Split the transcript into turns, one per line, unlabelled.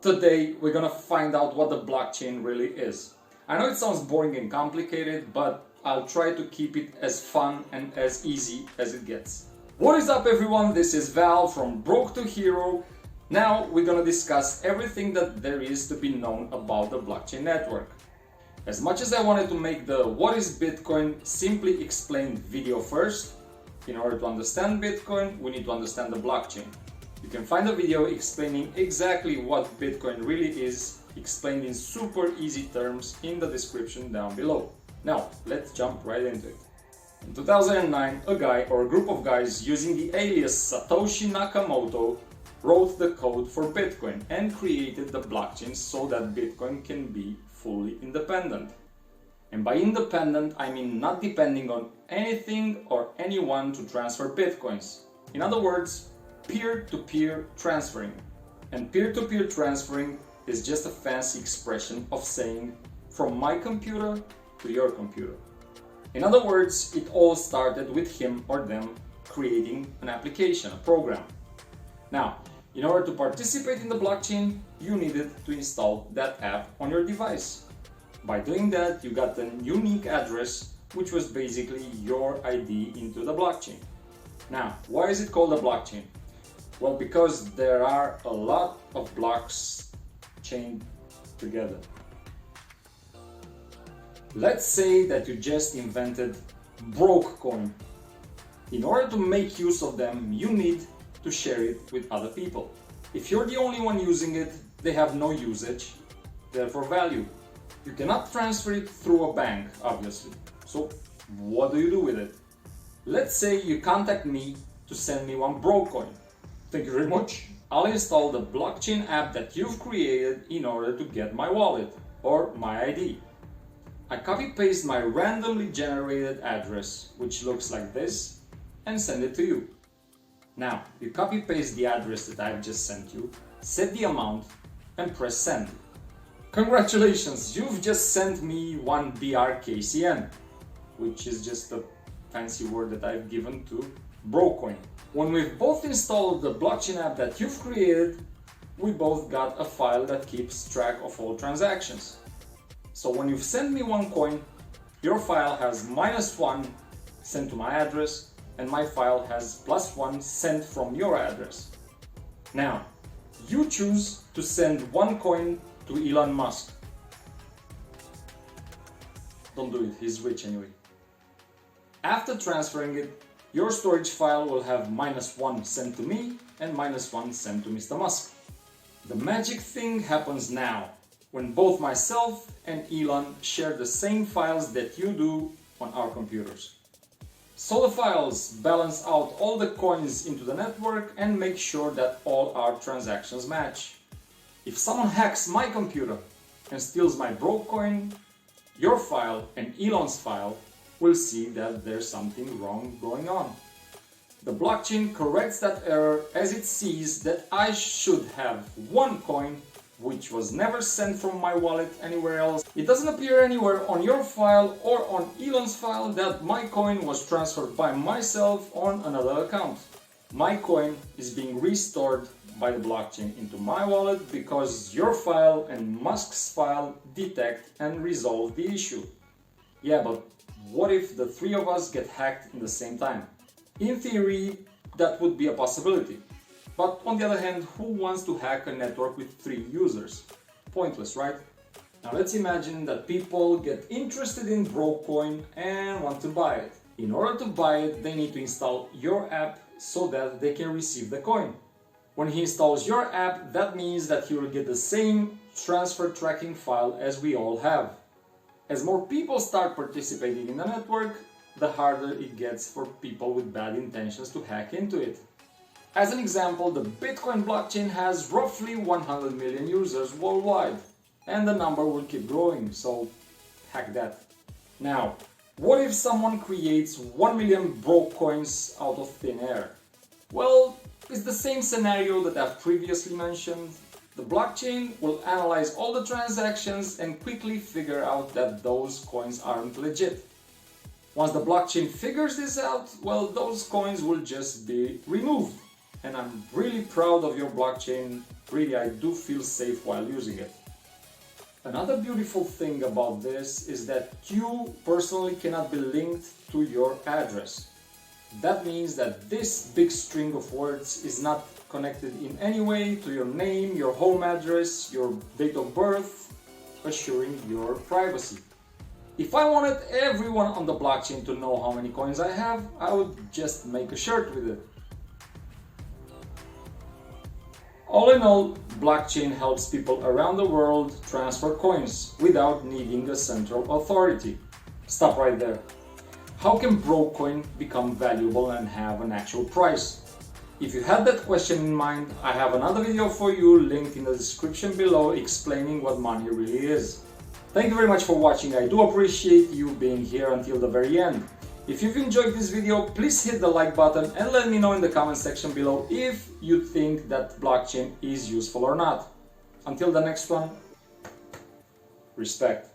Today we're gonna find out what the blockchain really is. I know it sounds boring and complicated, but I'll try to keep it as fun and as easy as it gets. What is up everyone, this is Val from Broke to Hero. Now we're gonna discuss everything that there is to be known about the blockchain network. As much as I wanted to make the What is Bitcoin simply explained video first, in order to understand Bitcoin, we need to understand the blockchain. You can find a video explaining exactly what Bitcoin really is, explained in super easy terms in the description down below. Now, let's jump right into it. In 2009, a guy or a group of guys using the alias Satoshi Nakamoto wrote the code for Bitcoin and created the blockchain so that Bitcoin can be fully independent. And by independent, I mean not depending on anything or anyone to transfer Bitcoins. In other words, peer-to-peer transferring. And peer-to-peer transferring is just a fancy expression of saying from my computer to your computer. In other words, it all started with him or them creating an application, a program. Now, in order to participate in the blockchain, you needed to install that app on your device. By doing that, you got a unique address, which was basically your ID into the blockchain. Now, why is it called a blockchain? Well, because there are a lot of blocks chained together. Let's say that you just invented broke coin. In order to make use of them, you need to share it with other people. If you're the only one using it, they have no usage, therefore value. You cannot transfer it through a bank, obviously. So what do you do with it? Let's say you contact me to send me one broke coin. Thank you very much. I'll install the blockchain app that you've created in order to get my wallet or my ID. I copy-paste my randomly generated address, which looks like this, and send it to you. Now, you copy-paste the address that I've just sent you, set the amount, and press send. Congratulations, you've just sent me one BRKCN, which is just a fancy word that I've given to Brocoin. When we've both installed the blockchain app that you've created, we both got a file that keeps track of all transactions. So when you've sent me one coin, your file has -1 sent to my address, and my file has +1 sent from your address. Now, you choose to send one coin to Elon Musk. Don't do it, he's rich anyway. After transferring it, your storage file will have -1 sent to me and -1 sent to Mr. Musk. The magic thing happens now, when both myself and Elon share the same files that you do on our computers. So the files balance out all the coins into the network and make sure that all our transactions match. If someone hacks my computer and steals my broke coin, your file and Elon's file will see that there's something wrong going on. The blockchain corrects that error as it sees that I should have one coin which was never sent from my wallet anywhere else. It doesn't appear anywhere on your file or on Elon's file that my coin was transferred by myself on another account. My coin is being restored by the blockchain into my wallet because your file and Musk's file detect and resolve the issue. Yeah, but what if the three of us get hacked in the same time? In theory, that would be a possibility. But on the other hand, who wants to hack a network with 3 users? Pointless, right? Now let's imagine that people get interested in Brocoin and want to buy it. In order to buy it, they need to install your app so that they can receive the coin. When he installs your app, that means that he will get the same transfer tracking file as we all have. As more people start participating in the network, the harder it gets for people with bad intentions to hack into it. As an example, the Bitcoin blockchain has roughly 100 million users worldwide, and the number will keep growing, so hack that. Now, what if someone creates 1 million broke coins out of thin air? Well, it's the same scenario that I've previously mentioned. The blockchain will analyze all the transactions and quickly figure out that those coins aren't legit. Once the blockchain figures this out, well, those coins will just be removed. and I'm really proud of your blockchain. Really, I do feel safe while using it. Another beautiful thing about this is that Q personally cannot be linked to your address. That means that this big string of words is not connected in any way to your name, your home address, your date of birth, assuring your privacy. If I wanted everyone on the blockchain to know how many coins I have, I would just make a shirt with it. All in all, blockchain helps people around the world transfer coins without needing a central authority. Stop right there. How can Brocoin become valuable and have an actual price? If you had that question in mind, I have another video for you linked in the description below explaining what money really is. Thank you very much for watching. I do appreciate you being here until the very end. If you've enjoyed this video, please hit the like button and let me know in the comment section below if you think that blockchain is useful or not. Until the next one, respect.